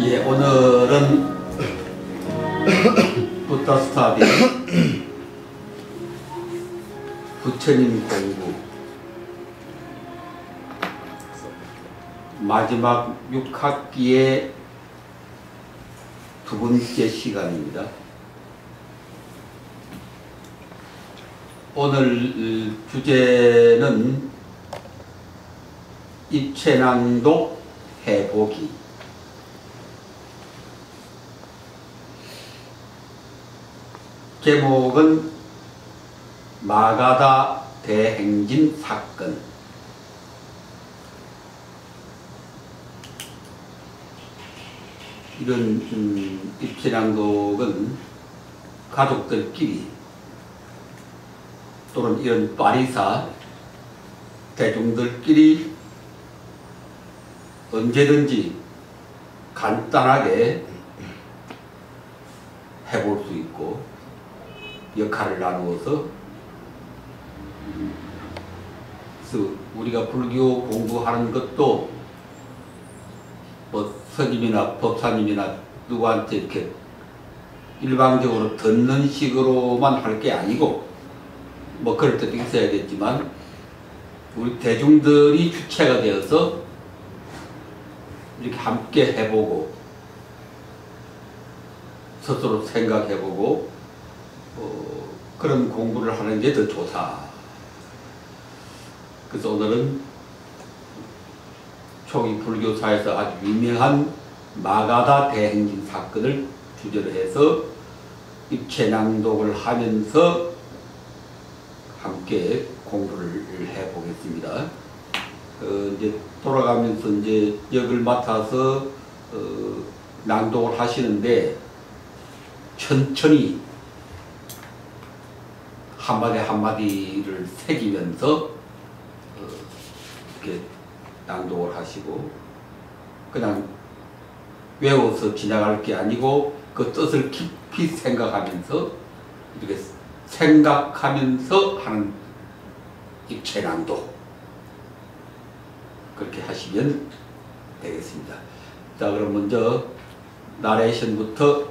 예, 오늘은 부타 스타디 부처님 공부 마지막 6학기의 두 번째 시간입니다. 오늘 주제는 입체낭독 해보기. 제목은 마가다 대행진 사건. 이런 입체낭독은 가족들끼리 또는 이런 파리사 대중들끼리 언제든지 간단하게 해볼 수 있고, 역할을 나누어서 그래서 우리가 불교 공부하는 것도 뭐 스님이나 법사님이나 누구한테 이렇게 일방적으로 듣는 식으로만 할 게 아니고, 뭐 그럴 때도 있어야겠지만 우리 대중들이 주체가 되어서 이렇게 함께 해보고 스스로 생각해보고 그런 공부를 하는 게 더 좋다. 그래서 오늘은 초기 불교사에서 아주 유명한 마가다 대행진 사건을 주제로 해서 입체낭독을 하면서 함께 공부를 해보겠습니다. 이제 돌아가면서 이제 역을 맡아서 낭독을 하시는데 천천히 한마디 한마디를 새기면서 이렇게 낭독을 하시고, 그냥 외워서 지나갈 게 아니고 그 뜻을 깊이 생각하면서 이렇게 생각하면서 하는 입체낭독, 그렇게 하시면 되겠습니다. 자, 그럼 먼저 나레이션부터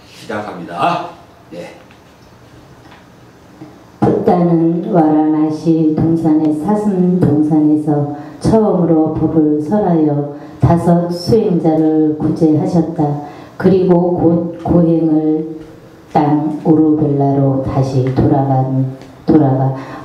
시작합니다. 네. 부다는 와라나시 동산의 사슴 동산에서 처음으로 법을 설하여 5 수행자를 구제하셨다. 그리고 곧 고행을 땅 우르벨라로 다시 돌아가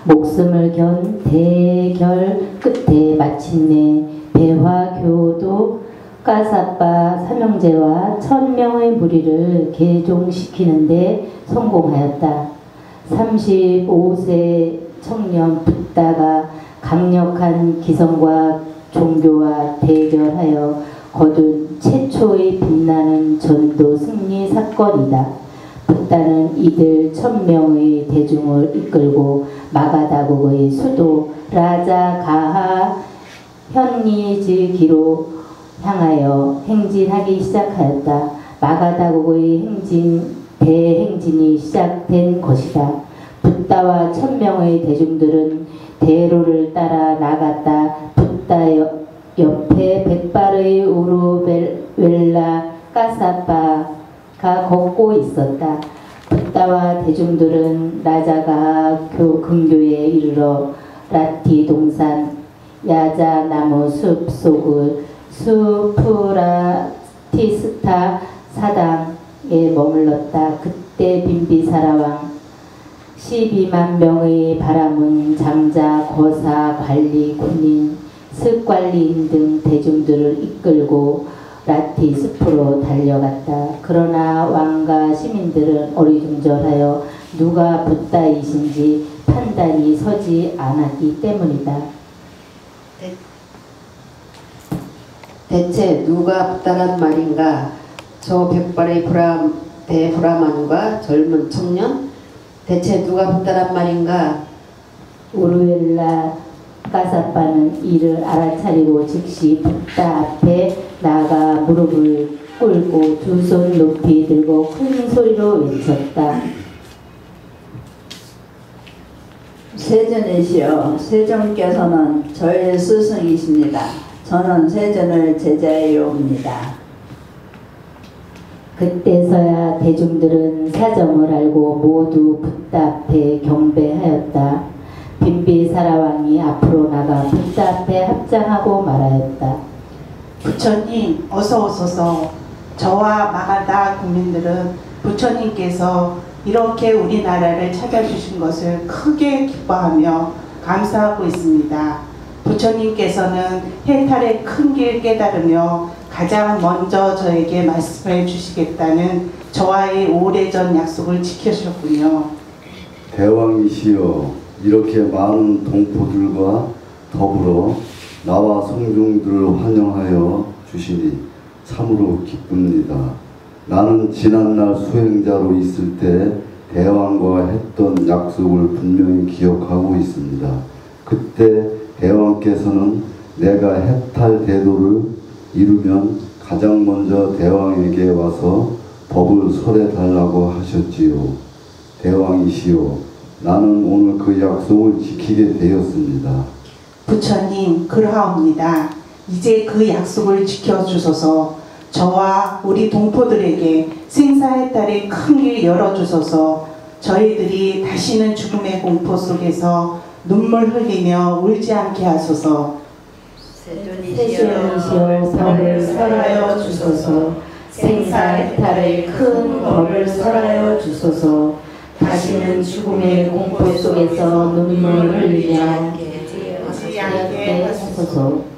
목숨을 견 대결 끝에 마침내 배화교도 까사빠 삼형제와 1000명의 무리를 개종시키는데 성공하였다. 35세 청년 붓다가 강력한 기성과 종교와 대결하여 거둔 최초의 빛나는 전도 승리 사건이다. 붓다는 이들 1000명의 대중을 이끌고 마가다국의 수도 라자가하 현리지기로 향하여 행진하기 시작하였다. 마가다국의 대행진이 시작된 것이다. 붓다와 1000명의 대중들은 대로를 따라 나갔다. 붓다 옆에 100발의 우르벨라 까사빠가 걷고 있었다. 붓다와 대중들은 라자가 근교에 이르러 라티 동산 야자나무 숲 속의 수프라티스타 사당에 머물렀다. 그때 빈비사라 왕 12만 명의 바람은 장자, 거사, 관리, 군인, 습관리인 등 대중들을 이끌고 라티 숲으로 달려갔다. 그러나 왕과 시민들은 어리둥절하여 누가 붓다이신지 판단이 서지 않았기 때문이다. 대체 누가 붓다란 말인가? 저 100발의 대브라만과 젊은 청년? 대체 누가 붓다란 말인가? 우르벨라 까사빠는 이를 알아차리고 즉시 붓다 앞에 나가 무릎을 꿇고 2 손 높이 들고 큰 소리로 외쳤다. 세존이시여, 세존께서는 저의 스승이십니다. 저는 세존을 제자해옵니다. 그때서야 대중들은 사정을 알고 모두 붓다 앞에 경배하였다. 빈비사라왕이 앞으로 나가 붓다 앞에 합장하고 말하였다. 부처님 어서 오소서. 저와 마가다 국민들은 부처님께서 이렇게 우리나라를 찾아주신 것을 크게 기뻐하며 감사하고 있습니다. 부처님께서는 해탈의 큰 길 깨달으며 가장 먼저 저에게 말씀해 주시겠다는 저와의 오래전 약속을 지켜주셨군요. 대왕이시여, 이렇게 많은 동포들과 더불어 나와 성중들을 환영하여 주시니 참으로 기쁩니다. 나는 지난날 수행자로 있을 때 대왕과 했던 약속을 분명히 기억하고 있습니다. 그때 대왕께서는 내가 해탈 대도를 이루면 가장 먼저 대왕에게 와서 법을 설해달라고 하셨지요. 대왕이시여, 나는 오늘 그 약속을 지키게 되었습니다. 부처님 그러하옵니다. 이제 그 약속을 지켜주소서. 저와 우리 동포들에게 생사해탈의 큰 길 열어주소서. 저희들이 다시는 죽음의 공포 속에서 눈물 흘리며 울지 않게 하소서. 세존이시여 법을 설하여 주소서. 생사해탈의 큰 법을 설하여 주소서. 다시는 죽음의 공포 속에서 눈물 흘리며 울지 않게 하소서.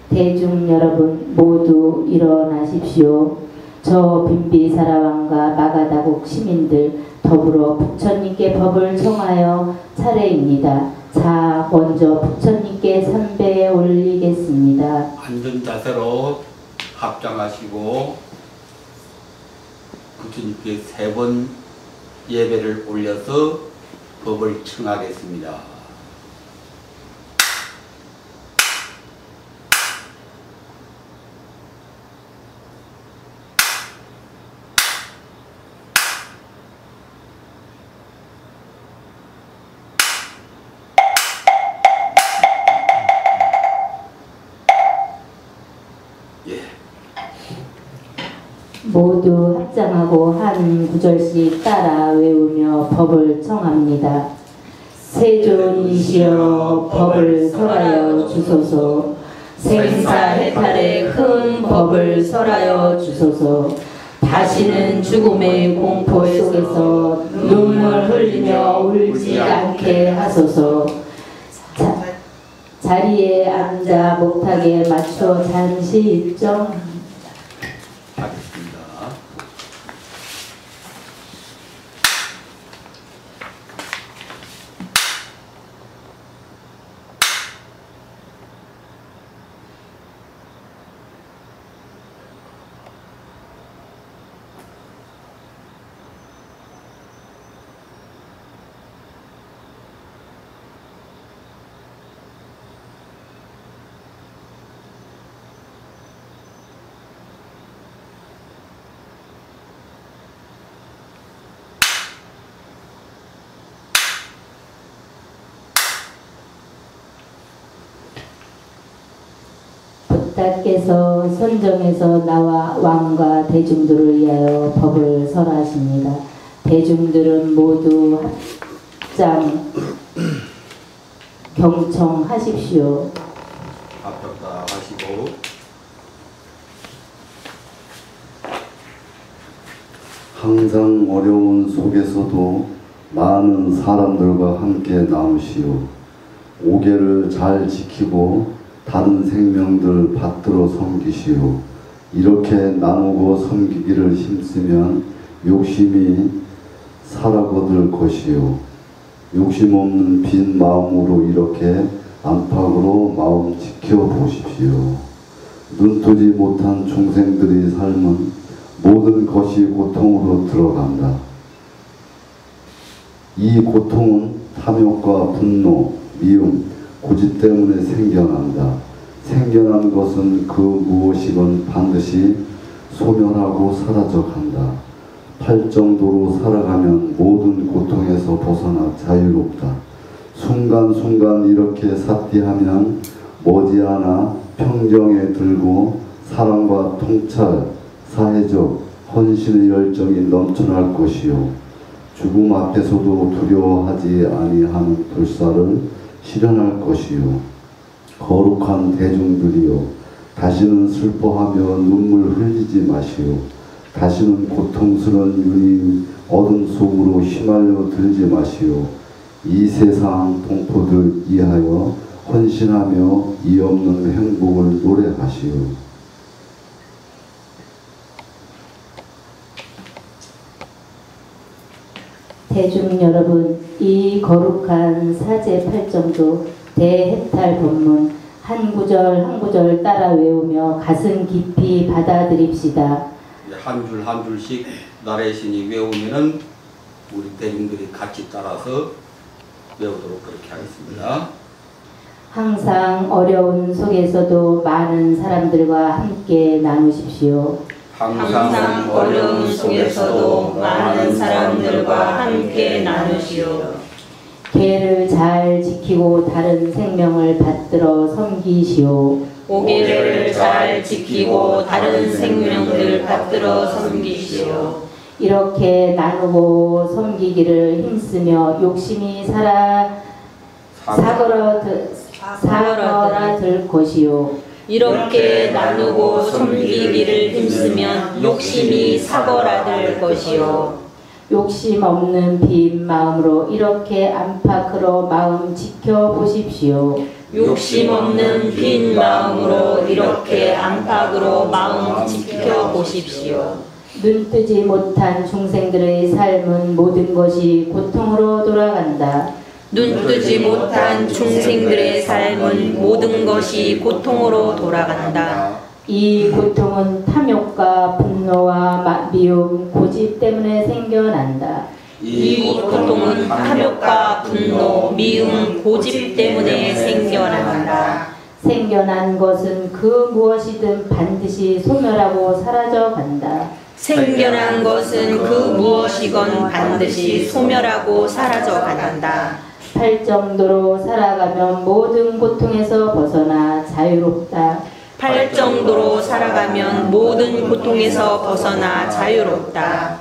대중 여러분 모두 일어나십시오. 저 빈비사라왕과 마가다국 시민들 더불어 부처님께 법을 청하여 차례입니다. 자, 먼저 부처님께 삼배에 올리겠습니다. 앉은 자세로 합장하시고 부처님께 3번 예배를 올려서 법을 청하겠습니다. 모두 합장하고 한 구절씩 따라 외우며 법을 청합니다. 세존이시여 법을 설하여 주소서. 생사해탈의 큰 법을 설하여 주소서. 다시는 죽음의 공포 속에서 눈물 흘리며 울지 않게 하소서. 자리에 앉아 목탁에 맞춰 잠시 일정 하겠습니다. 붓다께서 선정해서 나와 왕과 대중들을 위하여 법을 설하십니다. 대중들은 모두 합장 경청하십시오. 합격다 하시고 항상 어려운 속에서도 많은 사람들과 함께 나오시오. 오계를 잘 지키고 다른 생명들 받들어 섬기시오. 이렇게 나누고 섬기기를 힘쓰면 욕심이 사라거들 것이오. 욕심 없는 빈 마음으로 이렇게 안팎으로 마음 지켜보십시오. 눈뜨지 못한 중생들의 삶은 모든 것이 고통으로 들어간다. 이 고통은 탐욕과 분노, 미움, 고집 때문에 생겨난다. 생겨난 것은 그 무엇이건 반드시 소멸하고 사라져간다. 팔 정도로 살아가면 모든 고통에서 벗어나 자유롭다. 순간순간 이렇게 삿디하면 머지않아 평정에 들고 사랑과 통찰, 사회적, 헌신의 열정이 넘쳐날 것이요 죽음 앞에서도 두려워하지 아니하는 불사를 실현할 것이요 거룩한 대중들이여 다시는 슬퍼하며 눈물 흘리지 마시오 다시는 고통스러운 윤희 어둠 속으로 휘말려 들지 마시오 이 세상 동포들 위하여 헌신하며 이 없는 행복을 노래하시오. 대중 여러분, 이 거룩한 사제 팔정도 대해탈 본문 한 구절 한 구절 따라 외우며 가슴 깊이 받아들입시다. 한 줄 한 줄씩 나라의 신이 외우면은 우리 대중들이 같이 따라서 외우도록 그렇게 하겠습니다. 항상 어려운 속에서도 많은 사람들과 함께 나누십시오. 항상 어려운 속에서도 많은 사람들과 함께 나누시오. 계를 잘 지키고 다른 생명을 받들어 섬기시오. 오계를 잘 지키고 다른 생명들 받들어 섬기시오. 이렇게 나누고 섬기기를 힘쓰며 욕심이 사그라들 것이요. 이렇게 나누고 섬기기를 힘쓰면 욕심이 사그라들 것이요. 욕심 없는 빈 마음으로 이렇게 안팎으로 마음 지켜보십시오. 욕심 없는 빈 마음으로 이렇게 안팎으로 마음 지켜보십시오. 눈뜨지 못한 중생들의 삶은 모든 것이 고통으로 돌아간다. 눈뜨지 못한 중생들의 삶은 모든 것이 고통으로 돌아간다. 이 고통은 탐욕과 분노와 미움, 고집 때문에 생겨난다. 이 고통은 탐욕과 분노, 미움, 고집 때문에 생겨난다. 생겨난 것은 그 무엇이든 반드시 소멸하고 사라져간다. 생겨난 것은 그 무엇이건 반드시 소멸하고 사라져간다. 팔 정도로 살아가면 모든 고통에서 벗어나 자유롭다. 팔 정도로 살아가면 모든 고통에서 벗어나 자유롭다.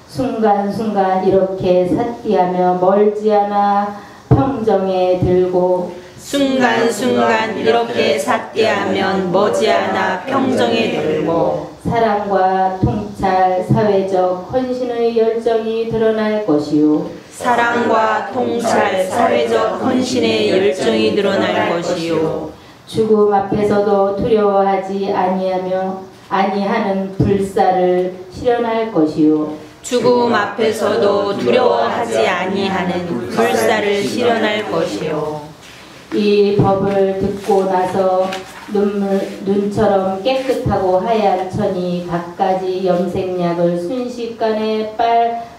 순간순간 이렇게 삿디하며 멀지 않아 평정에 들고 순간순간 이렇게 삿대하면 머지않아 평정에 들고 사랑과 통찰, 사회적 헌신의 열정이 드러날 것이요. 사랑과 통찰, 사회적 헌신의 열정이 드러날 것이요. 죽음 앞에서도 두려워하지 아니하는 불사를 실현할 것이요. 죽음 앞에서도 두려워하지 아니하는 불사를 실현할 것이요. 이 법을 듣고 나서 눈처럼 깨끗하고 하얀 천이 갖가지 염색약을 순식간에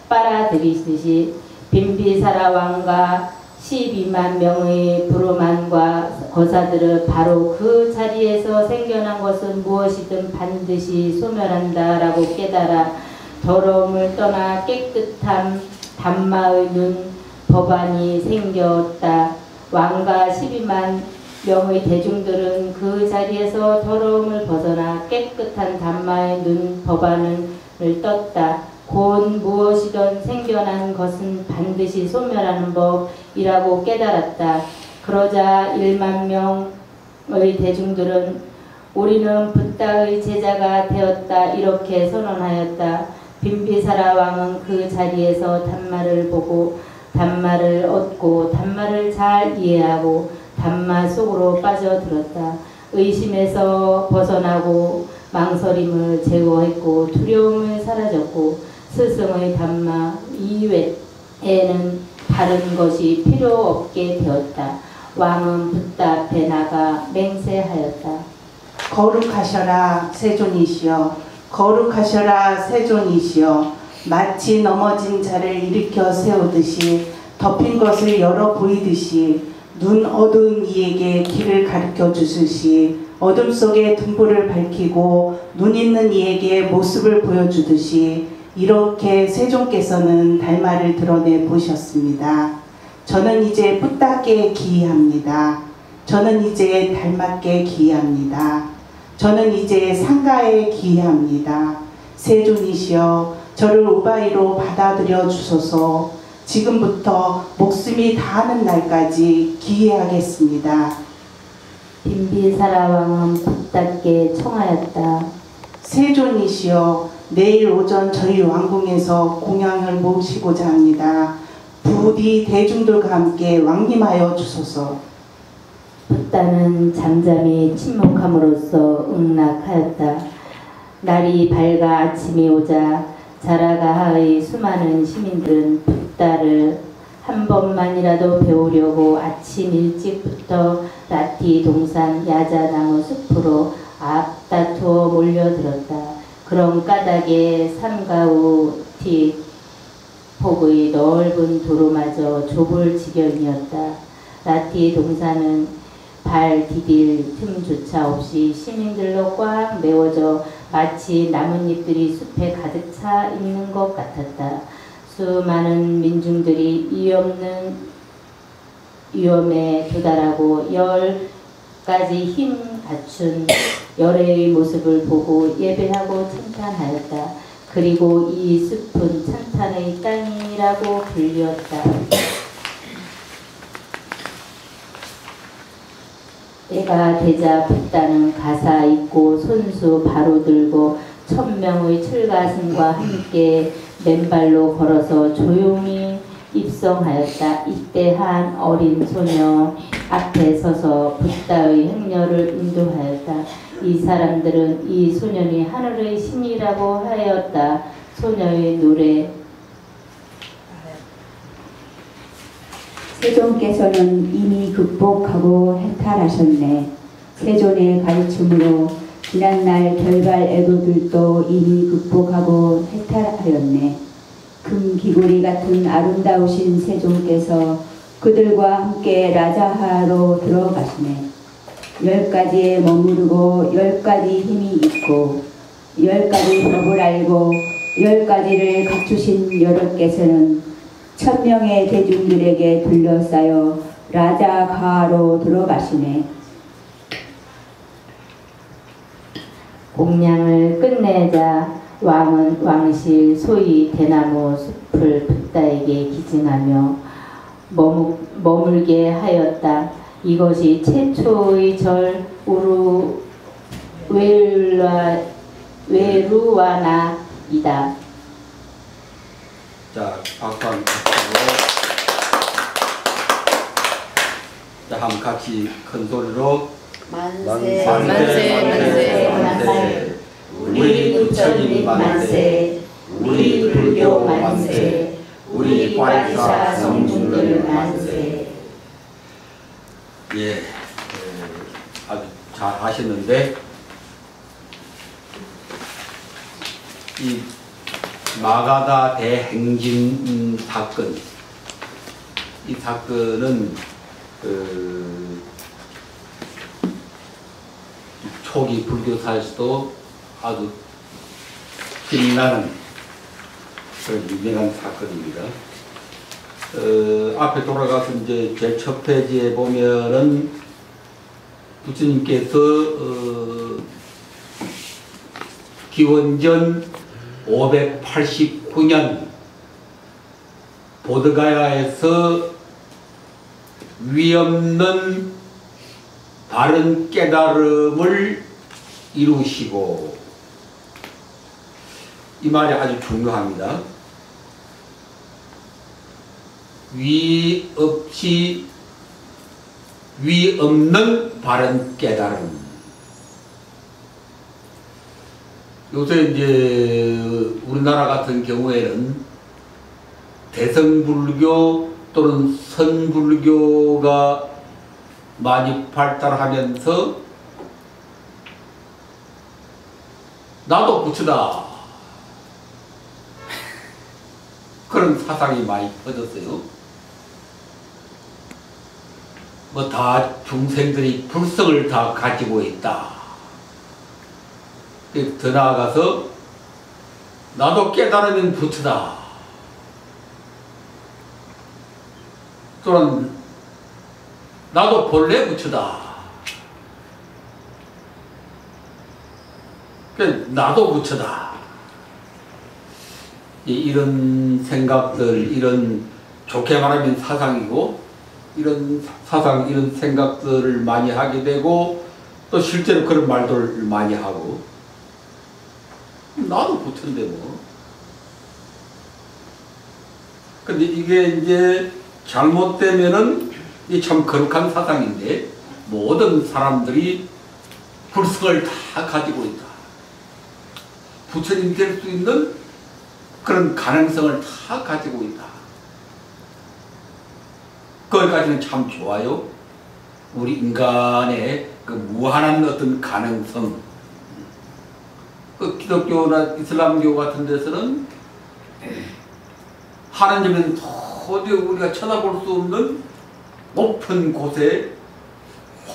빨아들이듯이 빈비사라 왕과 12만 명의 부르만과 거사들을 바로 그 자리에서 생겨난 것은 무엇이든 반드시 소멸한다라고 깨달아 더러움을 떠나 깨끗한 단마의 눈 법안이 생겼다. 왕과 12만 명의 대중들은 그 자리에서 더러움을 벗어나 깨끗한 단마의 눈 법안을 떴다. 곧 무엇이든 생겨난 것은 반드시 소멸하는 법이라고 깨달았다. 그러자 1만 명의 대중들은 우리는 붓다의 제자가 되었다 이렇게 선언하였다. 빈비사라 왕은 그 자리에서 단마를 보고 단마를 얻고 단마를 잘 이해하고 단마 속으로 빠져들었다. 의심에서 벗어나고 망설임을 제거했고 두려움을 사라졌고 스승의 단마 이외에는 다른 것이 필요 없게 되었다. 왕은 붓다 앞에 나가 맹세하였다. 거룩하셔라 세존이시여, 거룩하셔라 세존이시여. 마치 넘어진 자를 일으켜 세우듯이 덮인 것을 열어 보이듯이 눈 어두운 이에게 길을 가르쳐 주듯이 어둠 속에 등불을 밝히고 눈 있는 이에게 모습을 보여주듯이 이렇게 세존께서는 달마를 드러내 보셨습니다. 저는 이제 붓다께 기이합니다. 저는 이제 달맞게 기이합니다. 저는 이제 상가에 기이합니다. 세존이시여 저를 우바이로 받아들여 주소서. 지금부터 목숨이 다하는 날까지 기회하겠습니다. 빈비사라 왕은 붓답게 청하였다. 세존이시여 내일 오전 저희 왕궁에서 공양을 모시고자 합니다. 부디 대중들과 함께 왕림하여 주소서. 붓다는 잠잠히 침묵함으로써 응낙하였다. 날이 밝아 아침이 오자 자라가하의 수많은 시민들은 붓다를 한 번만이라도 배우려고 아침 일찍부터 라티 동산 야자나무 숲으로 앞다투어 몰려들었다. 그런 까닭에 삼가우티 폭의 넓은 도로마저 좁을 지경이었다. 라티 동산은 발 디딜 틈조차 없이 시민들로 꽉 메워져 마치 나뭇잎들이 숲에 가득 차 있는 것 같았다. 수많은 민중들이 위험에 도달하고 10가지 힘 갖춘 열애의 모습을 보고 예배하고 찬탄하였다. 그리고 이 숲은 찬탄의 땅이라고 불렸다. 때가 되자 붓다는 가사 입고 손수 바로 들고 1000명의 철가슴과 함께 맨발로 걸어서 조용히 입성하였다. 이때 한 어린 소녀 앞에 서서 붓다의 행렬을 인도하였다. 이 사람들은 이 소년이 하늘의 신이라고 하였다. 소녀의 노래. 세존께서는 이미 극복하고 해탈하셨네. 세존의 가르침으로 지난날 별발 애도들도 이미 극복하고 해탈하였네. 금기구리 같은 아름다우신 세존께서 그들과 함께 라자하로 들어가시네. 10가지에 머무르고 10가지 힘이 있고 10가지 법을 알고 10가지를 갖추신 여러께서는 1000명의 대중들에게 둘러싸여 라자가하로 들어가시네. 공양을 끝내자 왕은 왕실 소위 대나무 숲을 붓다에게 기증하며 머물게 하였다. 이것이 최초의 절 외루와나이다. 자, 박수 한번 치고. 자, 한번 같이 큰 소리로 만세 만세 우리 부처님 만세 우리 불교 만세 우리 발사 성중들 만세. 예, 아주 잘 하셨는데 이 마가다 대행진 사건, 이 사건은 초기 불교사에서도 아주 빛나는 그런 유명한 사건입니다. 앞에 돌아가서 이제 제일 첫 페이지에 보면은 부처님께서 기원전 589년 보드가야에서 위없는 바른 깨달음을 이루시고, 이 말이 아주 중요합니다. 위 없는 바른 깨달음. 요새 이제 우리나라 같은 경우에는 대성불교 또는 선불교가 많이 발달하면서 나도 부처다, 그런 사상이 많이 퍼졌어요. 뭐 다 중생들이 불성을 다 가지고 있다. 더 나아가서 나도 깨달으면 부처다, 또는 나도 본래 부처다, 나도 부처다, 이런 생각들, 이런 좋게 말하면 사상이고, 이런 사상, 이런 생각들을 많이 하게 되고, 또 실제로 그런 말들을 많이 하고, 나도 붙은데 뭐. 근데 이게 이제 잘못되면은 이 참 거룩한 사상인데, 모든 사람들이 불성을 다 가지고 있다. 부처님 될 수 있는 그런 가능성을 다 가지고 있다. 거기까지는 참 좋아요. 우리 인간의 그 무한한 어떤 가능성. 그 기독교나 이슬람교 같은 데서는 하나님은 도저히 우리가 쳐다볼 수 없는 높은 곳에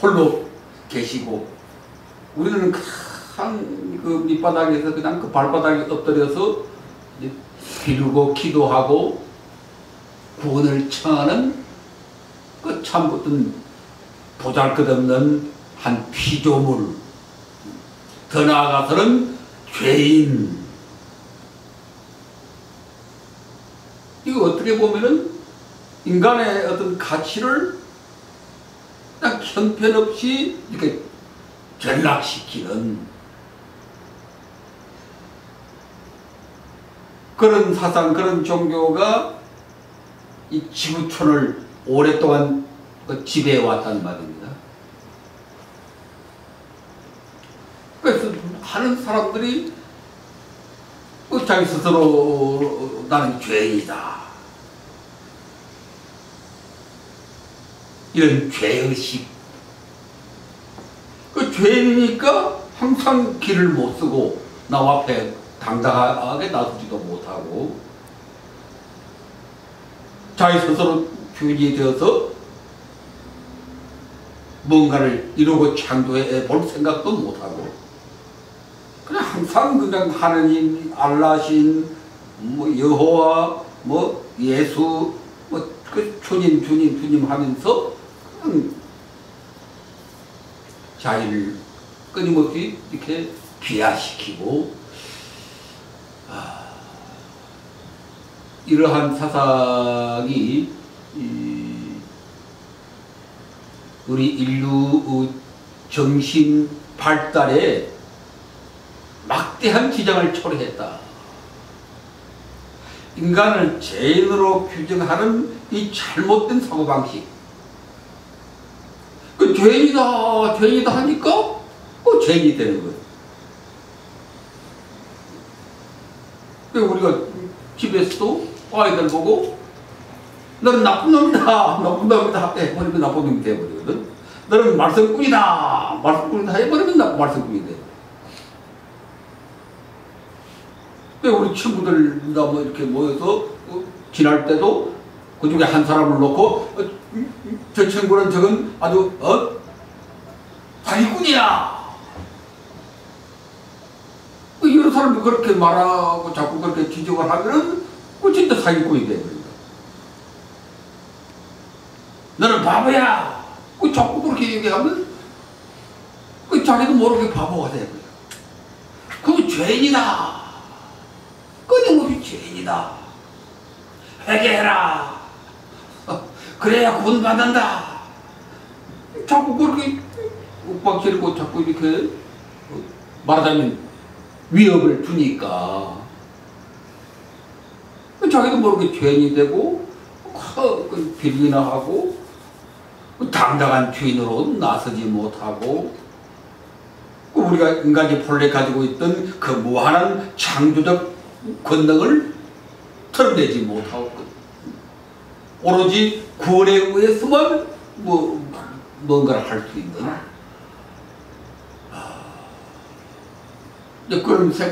홀로 계시고, 우리는 그 밑바닥에서 그냥 그 발바닥에 엎드려서 비르고 기도하고 구원을 청하는 그 참 어떤 보잘것없는 한 피조물, 더 나아가서는 죄인. 이거 어떻게 보면은 인간의 어떤 가치를 그냥 형편없이 이렇게 전락시키는 그런 사상, 그런 종교가 이 지구촌을 오랫동안 지배해왔단 말입니다. 그래서 많은 사람들이 자기 스스로 나는 죄인이다, 이런 죄의식. 그 죄인이니까 항상 길을 못 쓰고 나 앞에 당당하게 나서지도 못하고, 자기 스스로 주인이 되어서 뭔가를 이루고 창조해 볼 생각도 못하고, 그냥 항상 그냥 하느님, 알라신, 뭐 여호와, 뭐 예수, 뭐 그 주님 하면서 그냥 자기를 끊임없이 이렇게 비하시키고, 이러한 사상이 우리 인류 정신 발달에 막대한 지장을 초래했다. 인간을 죄인으로 규정하는 이 잘못된 사고방식. 그 죄인이다, 죄인이다 하니까 그 죄인이 되는 거예요. 우리가 집에서도 아이들 보고 너는 나쁜 놈이다, 나쁜 놈이다 해버리면 나쁜 놈이 돼버리거든. 너는 말썽꾼이다, 말썽꾼이다 해버리면 말썽꾼이 돼. 우리 친구들 뭐 이렇게 모여서 지날 때도 그 중에 한 사람을 놓고 저 친구는 저건 아주 사기꾼이야. 여러 사람이 그렇게 말하고 자꾸 그렇게 지적을 하면은 진짜 사기꾼이 돼버린다. 너는 바보야. 자꾸 그렇게 얘기하면 자기도 모르게 바보가 돼버려. 그거 죄인이다. 끊임없이 죄인이다. 회개해라. 그래야 구원받는다. 자꾸 그렇게 윽박지르고 자꾸 이렇게 말하자면 위협을 주니까 자기도 모르게 죄인이 되고 비리나 하고 당당한 주인으로 나서지 못하고, 우리가 인간이 본래 가지고 있던 그 무한한 창조적 권능을 드러내지 못하고 오로지 구원에 의해서만 뭔가를 할 수 있는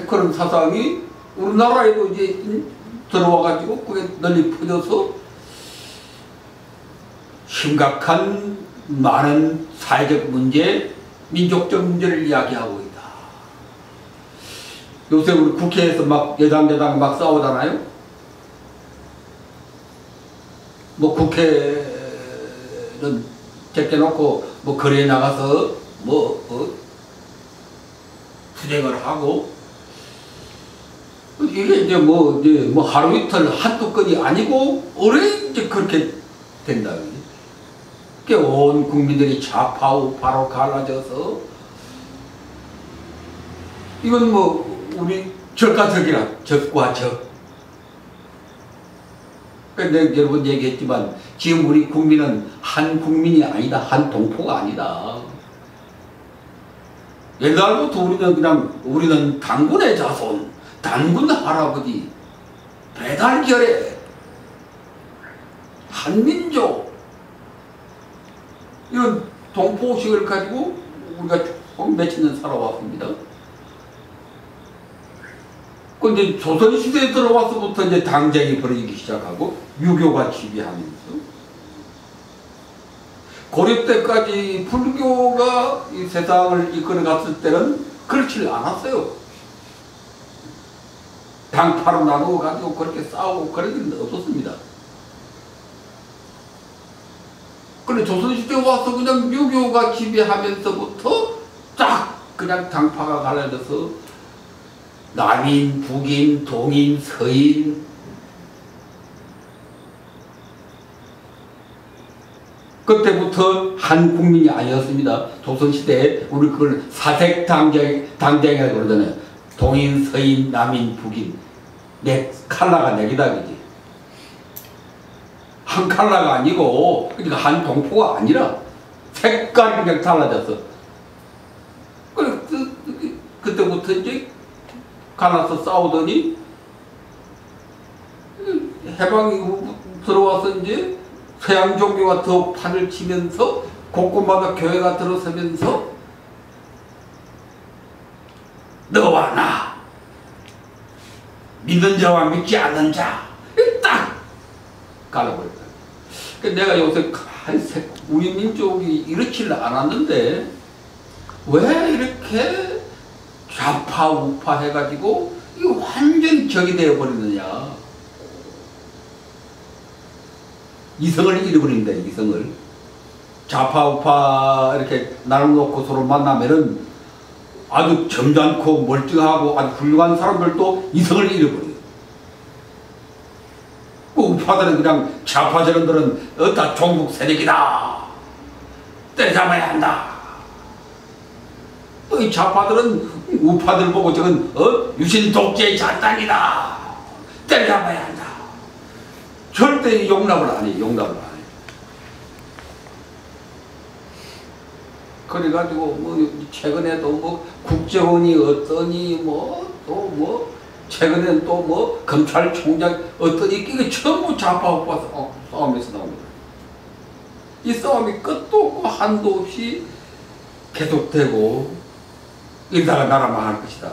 그런 사상이 우리나라에도 이제 들어와가지고 그게 널리 퍼져서 심각한 많은 사회적 문제, 민족적 문제를 이야기하고 있다. 요새 우리 국회에서 막 여당 막 싸우잖아요. 뭐 국회는 제껴놓고 뭐 거리에 나가서 투쟁을 하고 이게 이제 뭐 하루 이틀 한두 건이 아니고 오래 이제 그렇게 된다. 그게 온 국민들이 좌파 우파로 갈라져서 이건 뭐 우리 적과 적이라 적과 적. 내가 여러분 얘기했지만 지금 우리 국민은 한 국민이 아니다. 한 동포가 아니다. 옛날부터 우리는 단군의 자손, 단군 할아버지, 배달결의 한민족 이런 동포의식을 가지고 우리가 총 몇천 년 살아왔습니다. 근데 조선시대에 들어와서부터 이제 당쟁이 벌어지기 시작하고 유교가 지배하면서 고려 때까지 불교가 이 세상을 이끌어갔을 때는 그렇지 않았어요. 당파로 나누어 가지고 그렇게 싸우고 그런 일은 없었습니다. 근데 조선시대에 와서 그냥 유교가 지배하면서부터 딱 그냥 당파가 갈라져서 남인, 북인, 동인, 서인 그때부터 한 국민이 아니었습니다. 조선시대에 우리 그걸 사색 당쟁이라고 그러잖아요. 동인, 서인, 남인, 북인 네 칼라가 네 개다 그지. 한 칼라가 아니고 그러니까 한 동포가 아니라 색깔이 그냥 달라졌어. 그때부터 이제 갈라서 싸우더니 해방이 들어와서 이제 서양 종교가 더 판을 치면서 곳곳마다 교회가 들어서면서 너와 나 믿는 자와 믿지 않는 자 딱 갈라버렸다. 내가 요새 우리 민족이 이렇지는 않았는데 왜 이렇게 좌파 우파 해가지고 이거 완전 적이 되어버리느냐. 이성을 잃어버린다. 이성을 좌파 우파 이렇게 나눠놓고 서로 만나면은 아주 점잖고 멀쩡하고 아주 훌륭한 사람들도 이성을 잃어버려요. 그 우파들은 그냥 좌파 저런들은 어따 종북 세력이다 때려잡아야 한다. 또 이 좌파들은 우파들 보고 저건 유신 독재의 잔당이다 때려잡아야 한다. 절대 용납을 안 해요. 용납을 안 해요. 그래가지고 뭐 최근에도 뭐 국정원이 어떠니 또 최근에는 또 뭐 검찰총장 어떠니 이게 전부 좌파 우파 싸움에서 나옵니다. 이 싸움이 끝도 없고 한도 없이 계속되고 이러다가 나라 망할 것이다.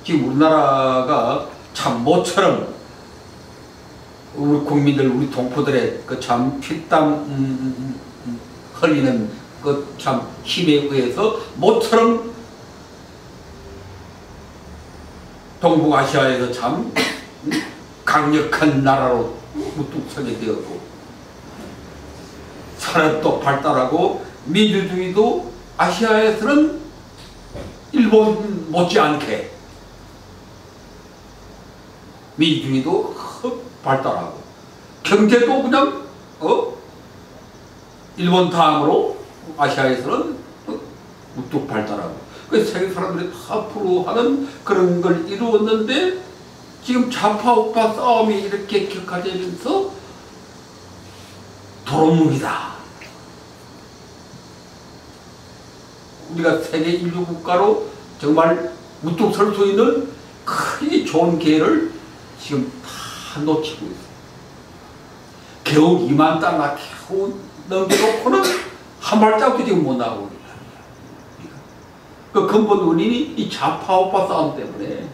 지금 우리나라가 참 모처럼 우리 국민들, 우리 동포들의 그 참 피땀 흘리는 그 참 힘에 의해서 모처럼 동북아시아에서 참 강력한 나라로 우뚝 서게 되었고 산업도 발달하고 민주주의도 아시아에서는 일본 못지않게 민주주의도 발달하고 경제도 그냥 일본 다음으로 아시아에서는 우뚝 발달하고 그래서 세계 사람들이 다 부러워하는 그런 걸 이루었는데 지금 좌파 우파 싸움이 이렇게 격화되면서 도루묵이다. 우리가 세계 인류 국가로 정말 우뚝 설 수 있는 크게 좋은 기회를 지금 다 놓치고 있어요. 겨우 2만 달러 겨우 넘겨놓고는 한 발짝도 지금 못 나가고 있다. 그 근본 원인이 이 좌파 우파 싸움 때문에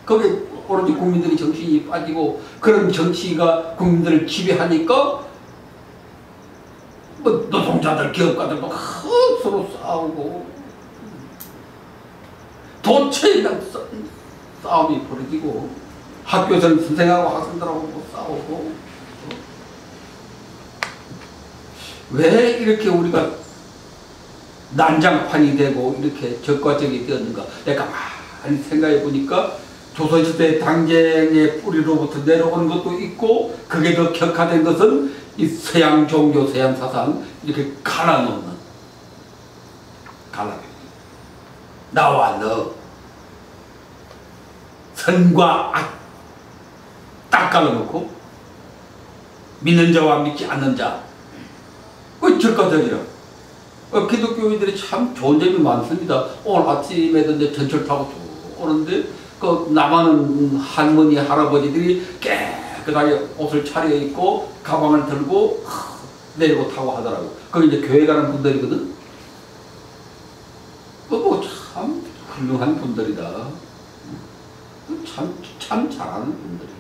거기에 오로지 국민들이 정신이 빠지고 그런 정치가 국민들을 지배하니까 뭐 노동자들 기업가들 막 서로 싸우고 도처에 그냥 싸움이 벌어지고 학교에서는 선생하고 학생들하고 싸우고 왜 이렇게 우리가 난장판이 되고 이렇게 적과적이 되었는가. 내가 많이 생각해 보니까 조선시대 당쟁의 뿌리로부터 내려온 것도 있고, 그게 더 격화된 것은 이 서양 종교, 서양 사상 이렇게 갈아놓는, 나와 너 선과 악 딱 갈라놓고 믿는 자와 믿지 않는 자, 적과적이라. 기독교인들이 참 좋은 점이 많습니다. 오늘 아침에도 이제 전철 타고 쭉 오는데 그 남하는 할머니 할아버지들이 깨끗하게 옷을 차려입고 가방을 들고 내리고 타고 하더라고. 거기 이제 교회 가는 분들이거든. 참 훌륭한 분들이다. 참 잘하는 분들이야.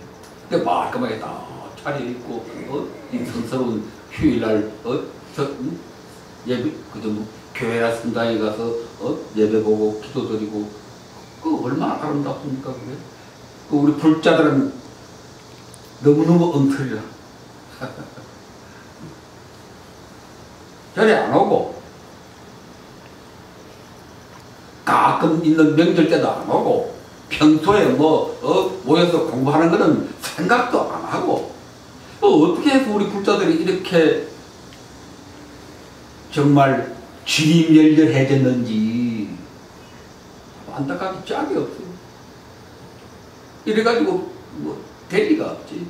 근데 말끔하게 다 차려입고 이 성스러운 휴일날 예배, 그저 교회나 성당에 가서 예배 보고 기도 드리고, 얼마나 아름답습니까 그게? 우리 불자들은 너무너무 엉터리라. 절에 안 오고, 가끔 있는 명절 때도 안 오고, 평소에 모여서 공부하는 거는 생각도 안 하고, 어떻게 해서 우리 불자들이 이렇게 정말 지림멸렬해졌는지 안타깝게 짝이 없어요. 이래가지고 대리가 없지.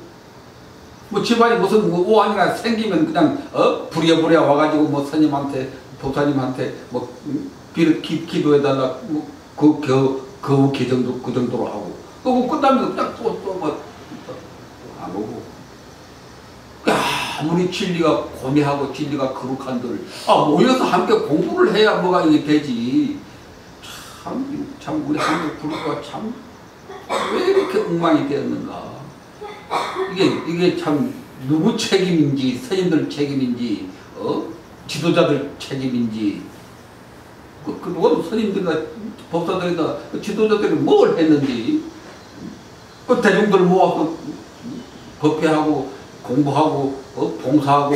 집안에 무슨 오한이나 생기면 그냥 부랴부랴 와가지고 스님한테 도사님한테 기도해달라 그 정도로 하고, 또 끝나면 딱 안 오고. 아무리 진리가 고뇌하고 진리가 거룩한들 모여서 함께 공부를 해야 뭐가 이게 되지. 참 우리 한국 불교가 참 왜 이렇게 엉망이 되었는가. 이게 참 누구 책임인지, 스님들 책임인지, 지도자들 책임인지, 그건 스님들이나 법사들이나 지도자들이 뭘 했는지, 대중들 모아서 법회하고 공부하고 봉사하고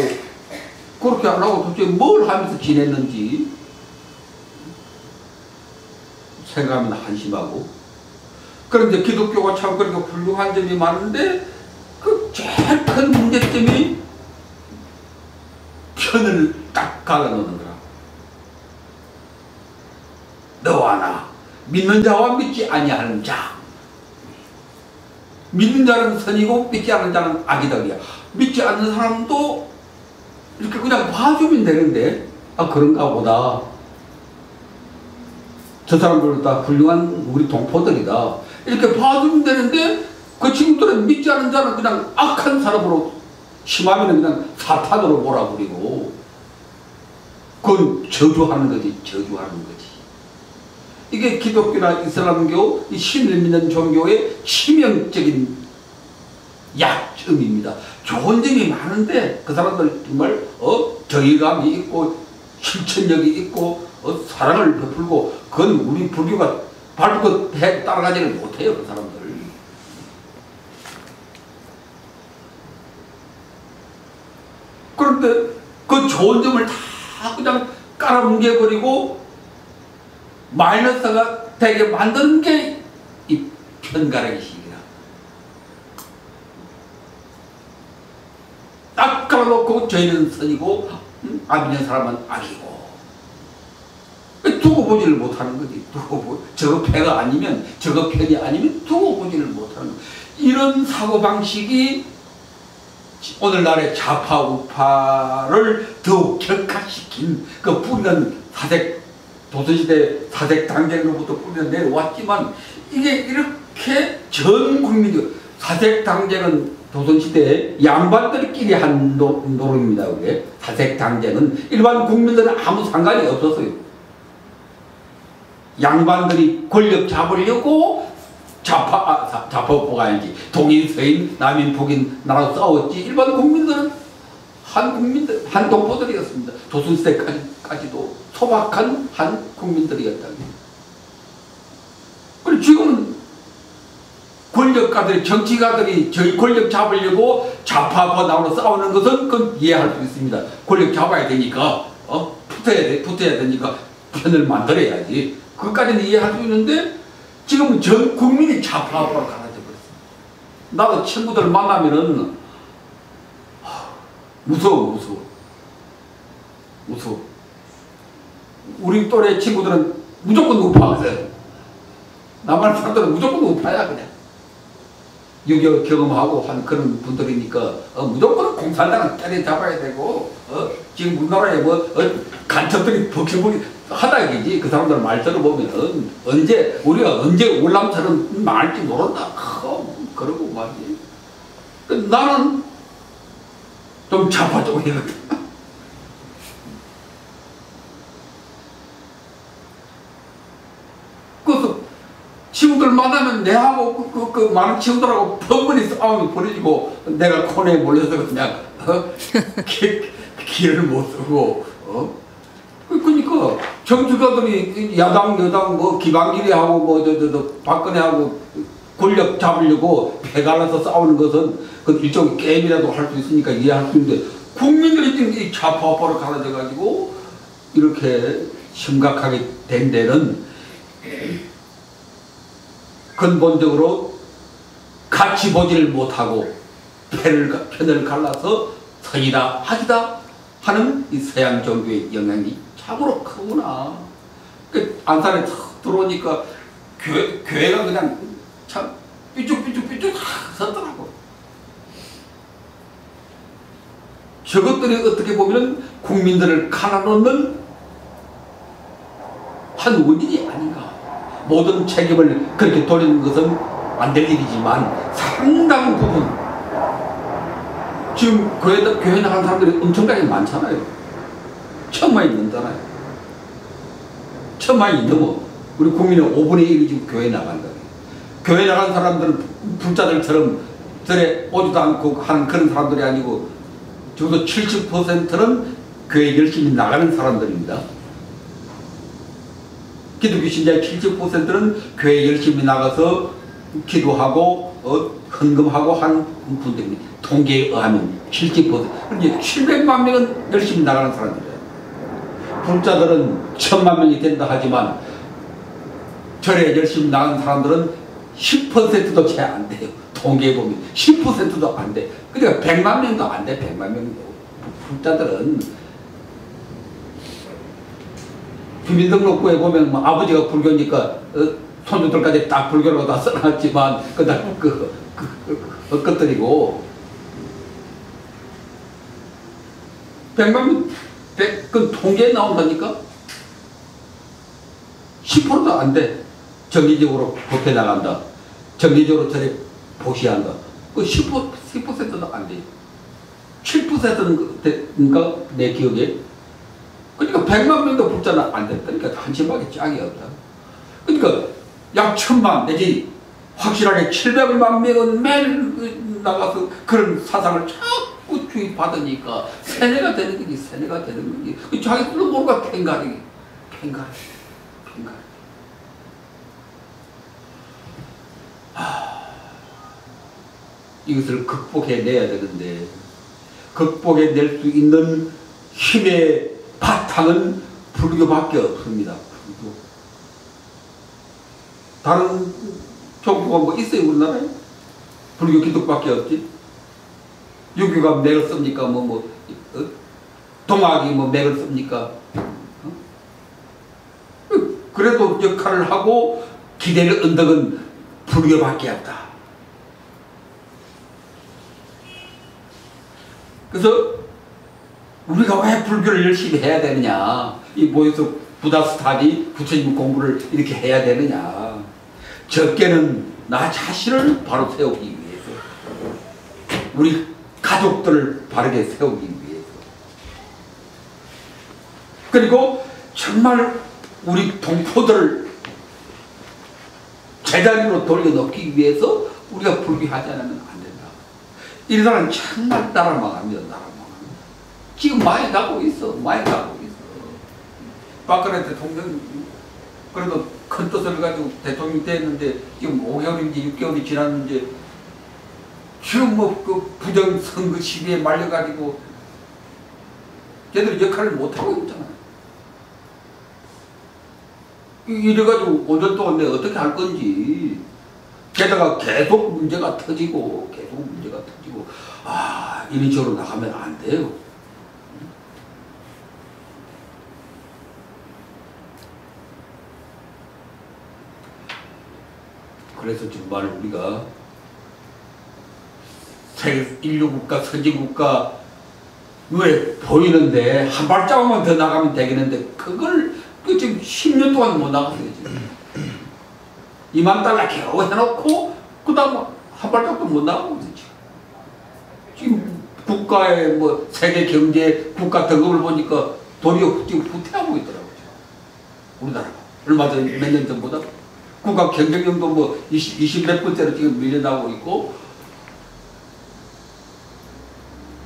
그렇게 안 하고 도대체 뭘 하면서 지냈는지 생각하면 한심하고. 그런데 기독교가 참 그렇게 훌륭한 점이 많은데 그 제일 큰 문제점이 편을 딱 갈라놓는 거라. 너와 나 믿는 자와 믿지 아니하는 자. 믿는 자는 선이고 믿지 않는 자는 악이다. 믿지 않는 사람도 이렇게 그냥 봐주면 되는데 그런가 보다. 저 사람들은 다 훌륭한 우리 동포들이다. 이렇게 봐주면 되는데 그 친구들은 믿지 않는 자는 그냥 악한 사람으로, 심하면 그냥 사탄으로 몰아버리고, 그건 저주하는 거지. 이게 기독교나 이슬람교, 이 신을 믿는 종교의 치명적인 약점입니다. 좋은 점이 많은데 그 사람들 정말 정의감이 있고 실천력이 있고 사랑을 베풀고, 그건 우리 불교가 발붙 따라가지를 못해요. 그 사람들. 그런데 그 좋은 점을 다 그냥 깔아뭉개버리고 마이너스가 되게 만드는 게 이 편가르기식이라. 딱 깔아놓고 저희는 선이고 안 믿는 사람은 악이고, 두고 보지를 못하는 거지. 저거 패가 아니면, 저거 편이 아니면 두고 보지를 못하는 거지. 이런 사고방식이 오늘날의 좌파 우파를 더욱 격화시킨 그 뿌리는 조선시대 사색 당쟁으로부터 뿌리는 내려왔지만, 이게 이렇게 전 국민이, 사색 당쟁은 조선시대에 양반들끼리 한 노릇입니다. 그게 사색 당쟁은 일반 국민들은 아무 상관이 없었어요. 양반들이 권력 잡으려고 좌파우파가 아니지, 동인, 서인, 남인, 북인 나라로 싸웠지, 일반 국민들은 한 동포들이었습니다. 조선시대까지도 소박한 한 국민들이었다. 그리고 지금은 권력가들이, 정치가들이 저희 권력 잡으려고 좌파와 나오러 싸우는 것은 그건 이해할 수 있습니다. 권력 잡아야 되니까, 붙어야 되니까 편을 만들어야지. 그것까지는 이해할 수 있는데 지금 전 국민이 좌파화로 갈라져 버렸어. 나도 친구들 만나면은 무서워. 우리 또래 친구들은 무조건 우파거든. 남한 사람들은 무조건 우파야 그냥. 6.25 경험하고 한 그런 분들이니까 무조건 공산당은 때려잡아야 되고 지금 우리나라에 뭐 간첩들이 벅적벅적 하다 이기지. 그 사람들 말 들어보면 우리가 언제 월남처럼 말지 모른다 그러고 말이지. 나는 좀 좌파 쪽이거든. 그래서 친구들 만나면 내하고 그 많은 친구들하고 뻔뻔히 싸움이 벌어지고 내가 코너에 몰려서 그냥 길을 못 쓰고 그러니까 정치가들이 야당 뭐 김한길이하고 뭐 박근혜하고 권력 잡으려고 배갈라서 싸우는 것은 그 일종의 게임이라도 할 수 있으니까 이해할 수 있는데 국민들이 지금 이 좌파우파로 갈라져 가지고 이렇게 심각하게 된 데는 근본적으로 같이 보지를 못하고 편을 갈라서 선이다 하기다 하는 이 서양 종교의 영향이 참으로 크구나. 그 안산에 탁 들어오니까 교회가 그냥 참 삐죽삐죽 섰더라고. 저것들이 어떻게 보면 국민들을 갈아놓는 한 원인이 아닌가. 모든 책임을 그렇게 돌리는 것은 안 될 일이지만 상당 부분 지금 교회 나간 사람들이 엄청나게 많잖아요. 천만이 넘잖아요. 천만이 넘어. 우리 국민의 5분의 1이 지금 교회 나간다. 교회 나간 사람들은 불자들처럼 절에 오지도 않고 하는 그런 사람들이 아니고 적어도 70%는 교회 열심히 나가는 사람들입니다. 기독교 신자의 70%는 교회 열심히 나가서 기도하고 헌금하고 하는 분들입니다. 통계에 의하면 70%. 그러니까 700만 명은 열심히 나가는 사람들이에요. 불자들은 1000만 명이 된다 하지만 절에 열심히 나가는 사람들은 10%도 채 안 돼요. 통계에 보면 10%도 안 돼. 그러니까 100만 명도 안 돼. 100만 명도. 불자들은 주민등록부에 보면 뭐 아버지가 불교니까 손주들까지 딱 불교라고 다 써놨지만 것들이고 100만 명, 그 통계에 나온다니까 10%도 안 돼. 정기적으로 법회 나간다. 정기적으로 저래 보시한다. 그 10%도 안 돼. 7%인가 내 기억에. 그러니까 100만 명도 불자는 안 됐다. 그러니까 한심하게 짝이 없다. 그러니까 약 1000만 내지 확실하게 700만 명은 매일 나가서 그런 사상을 자꾸 주입받으니까 세뇌가 되는 거지. 세뇌가 되는 거지. 자기들도 모르가 팽가리. 이것을 극복해내야 되는데 극복해낼 수 있는 힘의 바탕은 불교밖에 없습니다. 불교. 다른 종교가 뭐 있어요 우리나라에? 불교 기독밖에 없지. 유교가 맥을 씁니까? 동학이 맥을 씁니까? 그래도 역할을 하고 기대를 언덕은 불교밖에 없다. 그래서 우리가 왜 불교를 열심히 해야 되느냐, 이 모여서 부다스타디 부처님 공부를 이렇게 해야 되느냐, 적게는 나 자신을 바로 세우기 위해서, 우리 가족들을 바르게 세우기 위해서, 그리고 정말 우리 동포들을 제자리로 돌려놓기 위해서 우리가 불교하지 않으면 안 된다. 이 사람은 정말 나라 망합니다. 나라 망합니다. 지금 많이 가고 있어. 많이 가고 있어. 박근혜 대통령 그래도 큰 뜻을 가지고 대통령 됐는데 지금 5개월인지 6개월이 지났는데 지금 그 부정선거 시비에 말려가지고 걔들이 역할을 못하고 있잖아요. 이래가지고 5년 동안 내가 어떻게 할 건지. 게다가 계속 문제가 터지고 이런 식으로 나가면 안 돼요. 그래서 정말 우리가 인류국가, 선진국가 눈에 보이는데 한 발자국만 더 나가면 되겠는데 그걸 지금 10년 동안 못 나갔어요. 지금. 2만 달러 겨우 해놓고 그 다음 한 발짝도 못 나가고 있지. 지금 국가의 뭐 세계 경제 국가 등급을 보니까 도리어 지금 후퇴하고 있더라고요. 우리나라가 얼마 전 몇 년 전보다 국가 경쟁력도 뭐 20 몇 번째로 지금 밀려나고 있고,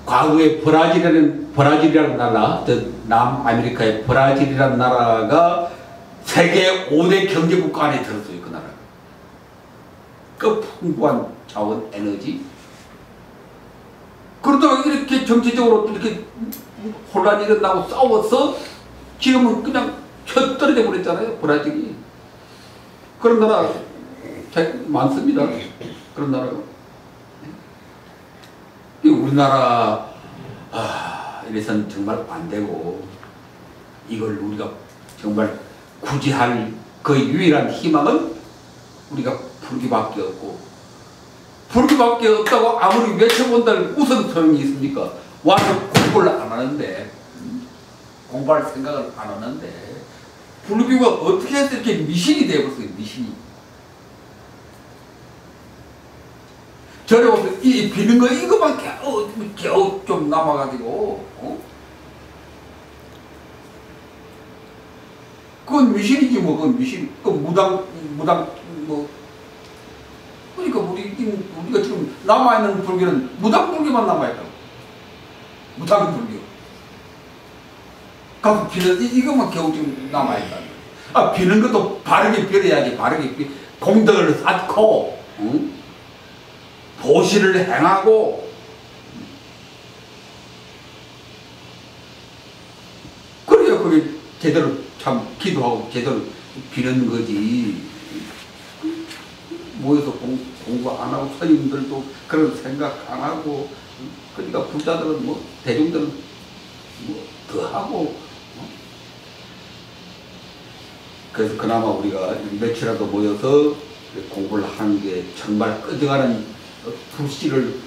과거에 브라질이라는 나라, 남아메리카의 브라질이라는 나라가 세계 5대 경제국가 안에 들었어요. 그 나라. 그 풍부한 자원, 에너지. 그러다가 이렇게 정치적으로 이렇게 혼란이 일어나고 싸워서 지금은 그냥 혀떨어져 버렸잖아요. 브라질이. 그런 나라 많습니다. 그런 나라가. 우리나라 이래서는 정말 안 되고, 이걸 우리가 정말 구제할 그 유일한 희망은 우리가 불교밖에 없고, 불교밖에 없다고 아무리 외쳐본다는 무슨 소용이 있습니까? 와서 공부를 안 하는데, 공부할 생각을 안 하는데, 불교가 어떻게 해서 이렇게 미신이 되어버렸어요. 미신이. 절에 와서 이 비는 거 이거만 겨우 좀 남아가지고, 그건 미신이지 뭐. 그건 미신. 그 무당 뭐. 그러니까 우리가 지금 남아있는 불교는 무당 불교만 남아있다고. 무당 불교. 가서 비는 이것만 겨우 지금 남아있다. 비는 것도 바르게 빌어야지. 바르게 공덕을 쌓고, 도시를 행하고, 그래야 그게 제대로 참 기도하고 제대로 비는 거지. 모여서 공부 안 하고, 스님들도 그런 생각 안 하고, 그러니까 부자들은 뭐, 대중들은 뭐 더 하고. 그래서 그나마 우리가 며칠이라도 모여서 공부를 하는 게 정말 꺼져가는 불씨를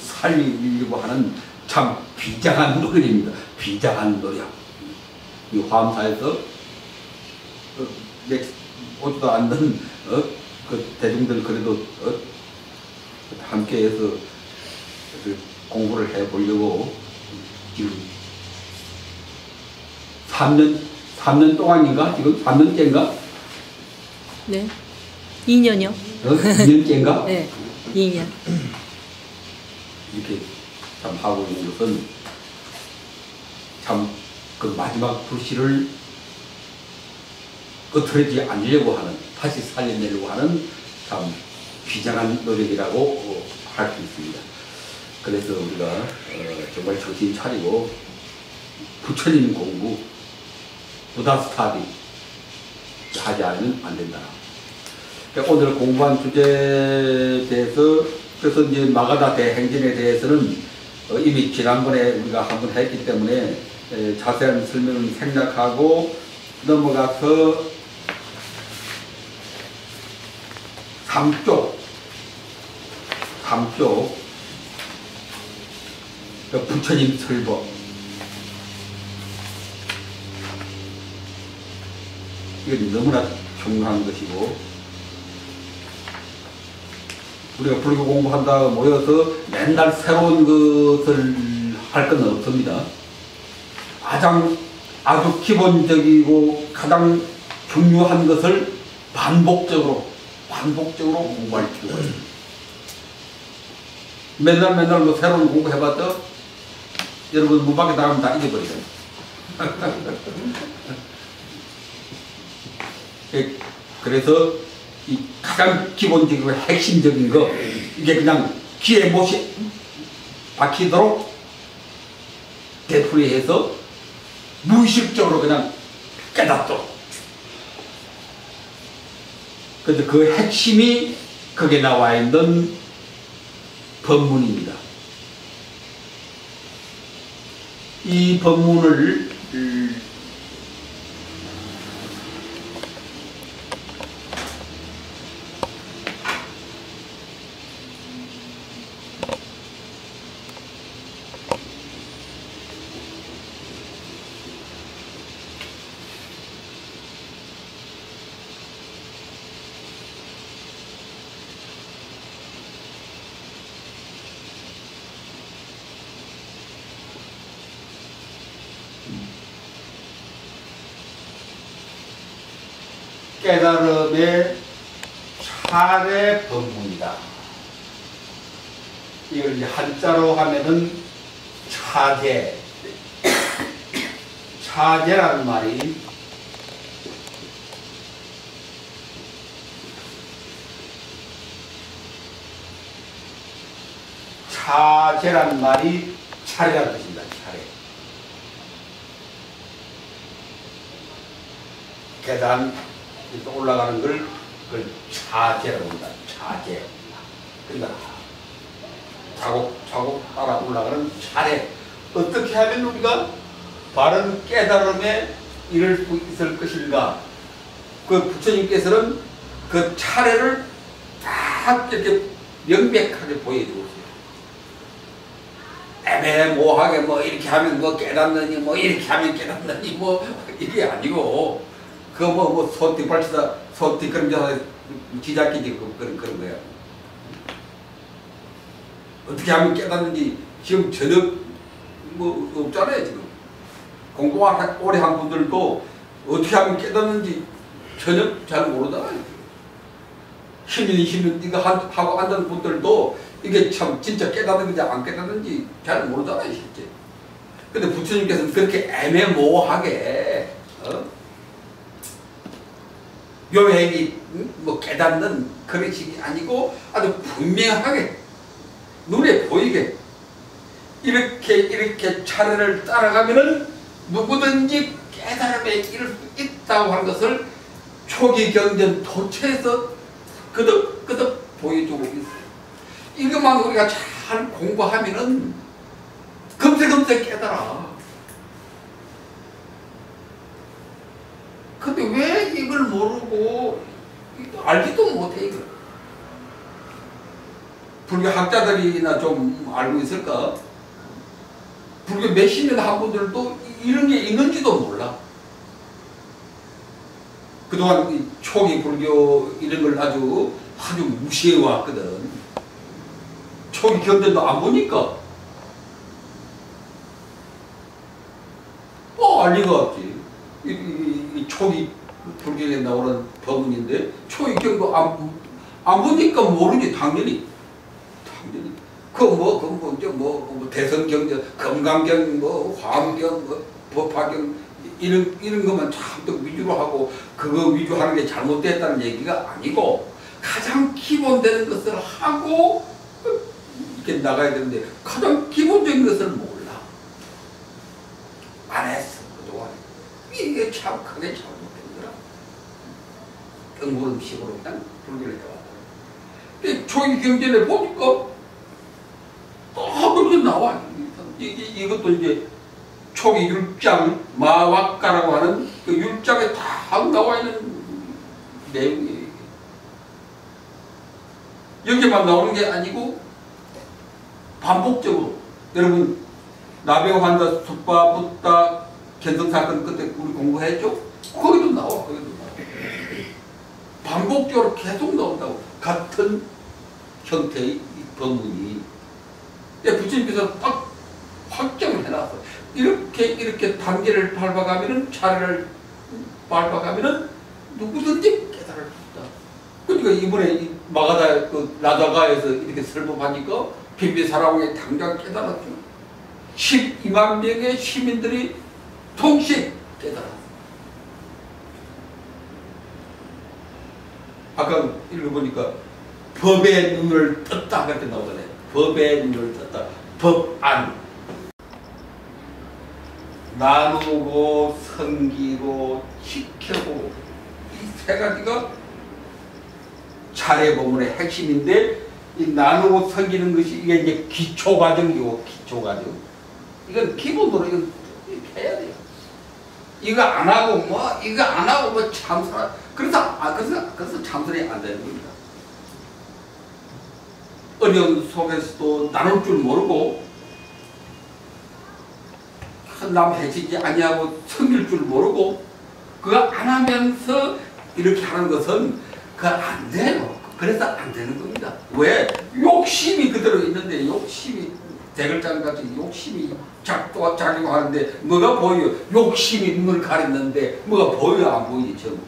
살리려고 하는 참 비장한 노력입니다. 비장한 노력. 이 화엄사에서 오지도 않는 그 대중들 그래도 함께해서 공부를 해보려고 지금 3년 동안인가? 지금 3년째인가? 네. 2년이요. 2년째인가? 네. 2년. 이렇게 참 하고 있는 것은 참 그 마지막 불씨를 끄트러지지 않으려고 하는, 다시 살려내려고 하는 참 비장한 노력이라고 할 수 있습니다. 그래서 우리가 정말 정신 차리고 부처님 공부, 부다 스타디 하지 않으면 안 된다. 그러니까 오늘 공부한 주제에 대해서, 그래서 이제 마가다 대행진에 대해서는 이미 지난번에 우리가 한번 했기 때문에 자세한 설명을 생략하고 넘어가서 3쪽 부처님 설법. 이건 너무나 중요한 것이고, 우리가 불교 공부한다고 모여서 맨날 새로운 것을 할 건 없습니다. 아주 기본적이고 가장 중요한 것을 반복적으로 공부할 필요가 있습니다. 맨날 뭐 새로운 공부 해봤자 여러분 문 밖에 나가면 다 잊어버리잖아요. 그래서 이 가장 기본적이고 핵심적인 거, 이게 그냥 귀에 못이 박히도록 되풀이해서 무의식적으로 그냥 깨닫도록 근데 그 핵심이 거기에 나와 있는 법문입니다. 이 법문을 깨달음의 차례 법문이다. 이걸 이제 한자로 하면은 차제. 차제라는 말이 차제라는 말이 차례라는 뜻입니다. 차례. 계단 올라가는 걸 그걸 차제라고 합니다. 차제. 그러니까 차곡차곡 따라 올라가는 차례. 어떻게 하면 우리가 바른 깨달음에 이를 수 있을 것인가? 그 부처님께서는 그 차례를 딱 이렇게 명백하게 보여주고 있어요. 애매모호하게 뭐 이렇게 하면 뭐 깨닫느니 뭐 이렇게 하면 깨닫느니 뭐 이게 아니고 그 뭐 손뒤 발치다 손뒤 그런 자 지잡기지 그런 거야. 어떻게 하면 깨닫는지 지금 전혀 뭐 없잖아요. 지금 공부한 오래 한 분들도 어떻게 하면 깨닫는지 전혀 잘 모르잖아요. 10년 20년 이거 하고 앉은 분들도 이게 참 진짜 깨닫는지 안 깨닫는지 잘 모르잖아요. 실제. 근데 부처님께서는 그렇게 애매모호하게 묘행이 뭐 깨닫는 그런 식이 아니고 아주 분명하게 눈에 보이게 이렇게 차례를 따라가면은 누구든지 깨달음에 이를 수 있다고 하는 것을 초기 경전 도처에서 끄덕끄덕 보여주고 있어요. 이것만 우리가 잘 공부하면은 금세금세 깨달아. 근데 왜 이걸 모르고 알지도 못해 이걸. 불교 학자들이나 좀 알고 있을까? 불교 몇십 년 한 분들도 이런 게 있는지도 몰라. 그동안 초기 불교 이런 걸 아주 무시해 왔거든. 초기 경전도 안 보니까 알 리가 없지. 이 초기 불교에 나오는 법문인데 초기 경도 안 보니까 모르지. 당연히 뭐 대선경전, 금강경, 뭐 화엄경, 뭐 법화경 이런 것만 참또 위주로 하고 그거 위주 하는 게 잘못됐다는 얘기가 아니고 가장 기본되는 것을 하고 이렇게 나가야 되는데 가장 기본적인 것을 몰라. 안 했어 그동안. 이게 참 크게 잘못된 거라. 뜬구름식으로 그냥 불교를 해왔다. 근데 초기 경전에 보니까 그렇게 나와. 이것도 이제 초기 율장 마왁가라고 하는 그 율장에 다 나와 있는 내용이에요. 여기만 나오는 게 아니고 반복적으로 여러분 나병환자 숫바 붓다 견성사건 그때 우리 공부했죠? 거기도 나와. 반복적으로 계속 나온다고. 같은 형태의 법문이. 부처님께서 딱 확정을 해놨어. 이렇게 단계를 밟아가면은 차례를 밟아가면은 누구든지 깨달을 수 있다. 그러니까 이번에 이 마가다 그 라다가에서 이렇게 설법하니까 빈비사라왕이 당장 깨달았죠. 12만 명의 시민들이 동시에 깨달았어. 아까 읽어보니까 법의 눈을 떴다 그렇게 나오잖아요. 법의 눈을 떴다. 법안. 나누고 섬기고 지켜보고 이 세 가지가 차례 법문의 핵심인데 이 나누고 섬기는 것이 이게 이제 기초 과정이고 기초 과정. 이건 기본으로 이건 해야 돼요. 이거 안 하고 뭐 참선 그래서 참선이 안 되는 겁니다. 어려운 속에서도 나눌 줄 모르고 남 해치지 아니하고 섬길 줄 모르고 그거 안 하면서 이렇게 하는 것은 그거 안 돼요. 그래서 안 되는 겁니다. 왜? 욕심이 그대로 있는데 욕심이 대글장같이 욕심이 작동하고 하는데 뭐가 보여? 욕심이 눈을 가렸는데 뭐가 보여? 안 보이지 전부.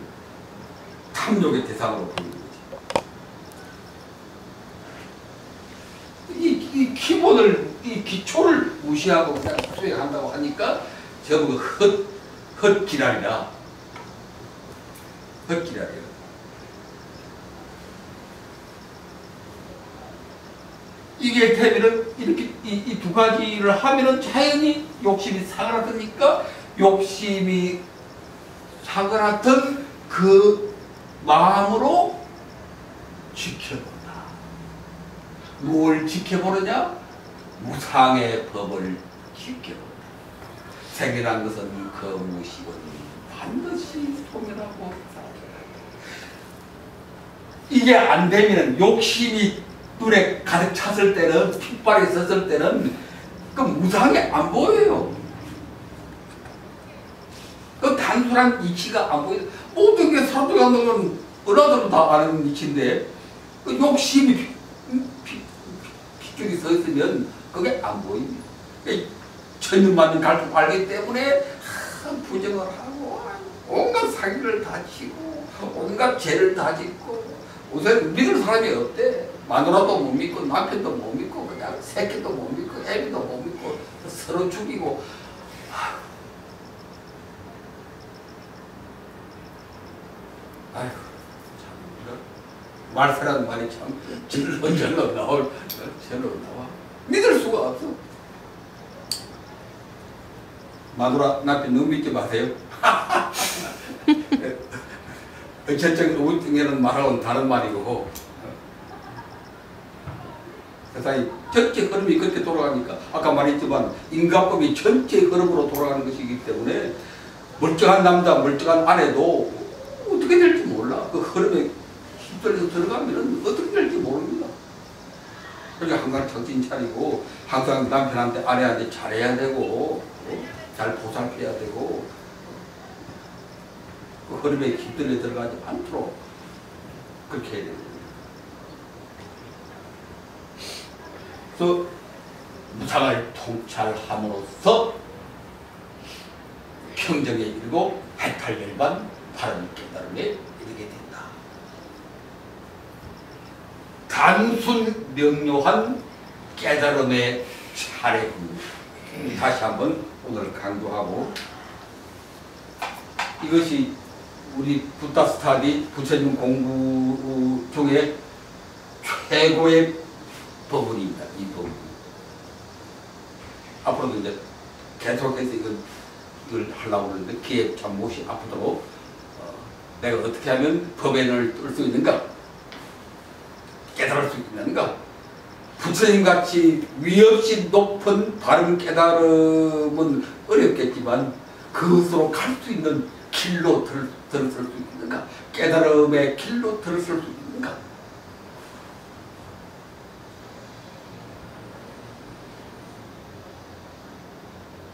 탐욕의 대상으로 보이는 거지. 이 기본을 이 기초를 무시하고 그냥 수행한다고 하니까 전부 헛기랄이라. 헛기랄이라. 이게 되면은 이렇게 이 두 가지를 하면은 자연히 욕심이 사그라드니까 욕심이 사그라든 그 마음으로 지켜본다. 뭘 지켜보느냐? 무상의 법을 지켜본다. 생이란 것은 거무시거니 반드시 소멸하고 이게 안 되면 욕심이 눈에 가득 찼을 때는 핏발이 섰을 때는 그 무상이 안 보여요. 그 단순한 이치가 안 보여요. 모든 게 사람들이 하는 건 어나들은 다 아는 이치인데 그 욕심이 핏줄이 서 있으면 그게 안 보입니다. 천년만년 갈등 알기 때문에 부정을 하고 온갖 사기를 다 치고 온갖 죄를 다 짓고 요새 믿을 사람이 없대. 마누라도 못 믿고 남편도 못 믿고 그냥 새끼도 못 믿고 애비도 못 믿고 서로 죽이고. 아휴 참 말세라는 말이 참 절로 나와. 믿을 수가 없어. 마누라 남편 너무 믿지 마세요. 전적 우울증에는 말하고는 다른 말이고 세상이 전체 흐름이 그렇게 돌아가니까 아까 말했지만 인간법이 전체 흐름으로 돌아가는 것이기 때문에 멀쩡한 남자 멀쩡한 아내도 어떻게 될지 몰라. 그 흐름에 휩쓸려서 들어가면 어떻게 될지 모릅니다. 그러니까 항상 정신 차리고 항상 남편한테 아내한테 잘해야 되고 잘 보살펴야 되고 그 흐름에 휩쓸려 들어가지 않도록 그렇게 해야 됩니다. 그래서 무상을 통찰함으로써 평정에 이르고 해탈열반 바른 깨달음에 이르게 된다. 단순 명료한 깨달음의 차례입니다. 다시 한번 오늘 강조하고 이것이 우리 부다 스타디 부처님 공부 중에 최고의 법문입니다. 이 법문. 앞으로도 이제 계속해서 이걸 하려고 하는데 기회 참 못이 아프도록 내가 어떻게 하면 법엔을 뜰 수 있는가? 깨달을 수 있는가? 부처님 같이 위없이 높은 바른 깨달음은 어렵겠지만 그것으로 갈 수 있는 길로 들었을 수 있는가? 깨달음의 길로 들었을 수 있는가?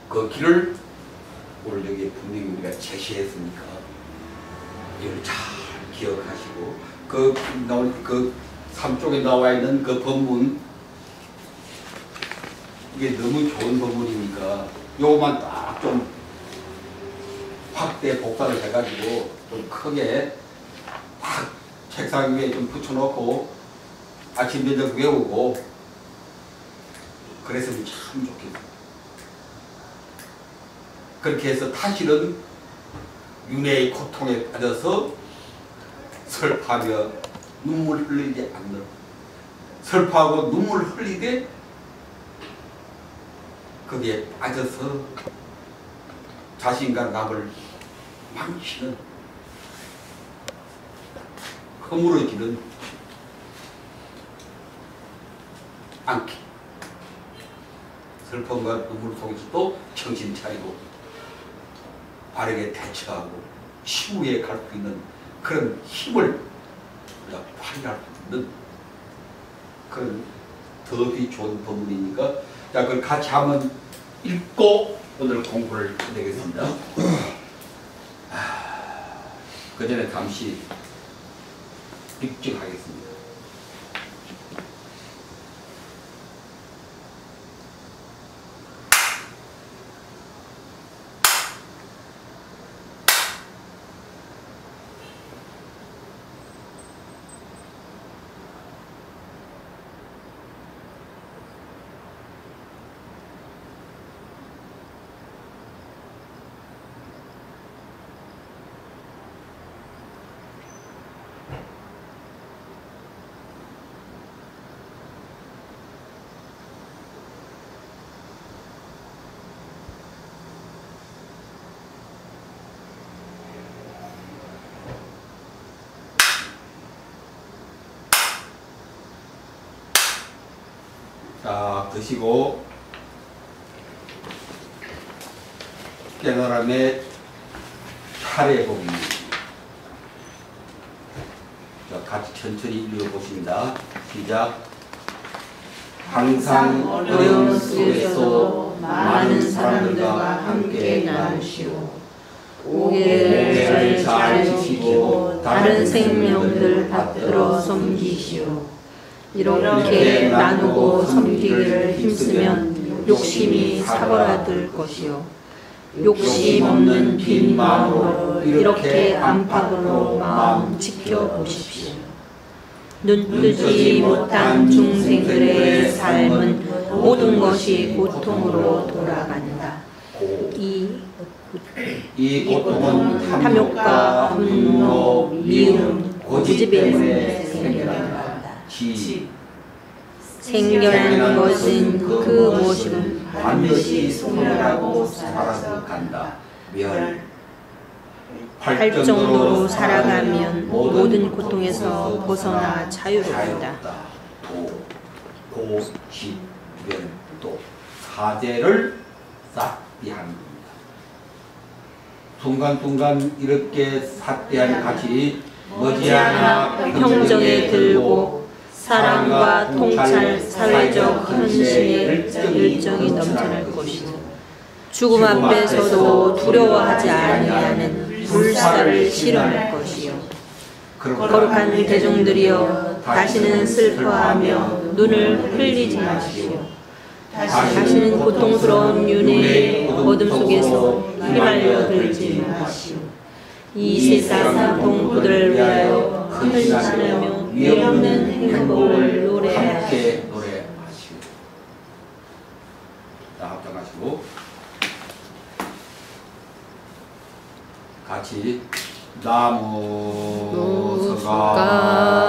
그 길을 오늘 여기에 분명히 우리가 제시했으니까 이걸 잘 기억하시고 그 3쪽에 나와 있는 그 법문 이게 너무 좋은 법문이니까 요것만 딱 좀 확대 복사를 해가지고 좀 크게 딱 책상 위에 좀 붙여놓고 아침 저녁 외우고 그랬으면 참 좋겠어요. 그렇게 해서 다시는 윤회의 고통에 빠져서 슬퍼하며 눈물 흘리지 않는 슬퍼하고 눈물 흘리게 거기에 빠져서 자신과 남을 망치는 허물어지는 않게 슬픔과 눈물 속에서도 정신 차리고 바르게 대처하고 치유에 갈 수 있는 그런 힘을 우리가 발휘할 수 있는 그런 더욱이 좋은 법문이니까 자, 그걸 같이 한번 읽고 오늘 공부를 해내겠습니다. 그 전에 잠시 입증하겠습니다. 자, 드시고 깨달음의 차례복입니다. 자, 같이 천천히 읽어보십니다. 시작. 항상 어려움 속에서 많은 사람들과 함께 나누시오. 오해를 잘 지키고 다른 생명들 받들어 섬기시오. 이렇게 나누고 섬기기를 힘쓰면 욕심이 사그라들 것이요. 욕심 없는 빈 마음으로 이렇게 안팎으로 마음 지켜보십시오. 눈뜨지 못한 중생들의 삶은 모든 것이 고통으로 돌아간다. 이 고통은 탐욕과 분노, 미움, 고집에서 생겨난다. 생겨난 것은 그 무엇이든 반드시 소멸하고 사라져간다. 할 정도로 살아가면 모든 고통에서 벗어나 자유롭다. 고집면도 사제를 싹비하는 겁니다. 순간순간 이렇게 삿대한 같이 머지않아 평정에 들고 사랑과 통찰, 사회적 헌신의 열정이 넘쳐날 것이다. 죽음 앞에서도 두려워하지 아니하는 불사를 실현할 것이요. 거룩한 대중들이여 다시는 슬퍼하며 눈을 흘리지 마시오. 다시는 고통스러운 윤회의 어둠 속에서 휘말려 들지 마시오. 이 세상 동포들을 위하여 헌신하며 위없는 행복을 노래하시오. 함께 노래하시오. 자, 합장하시고 같이 나무 서가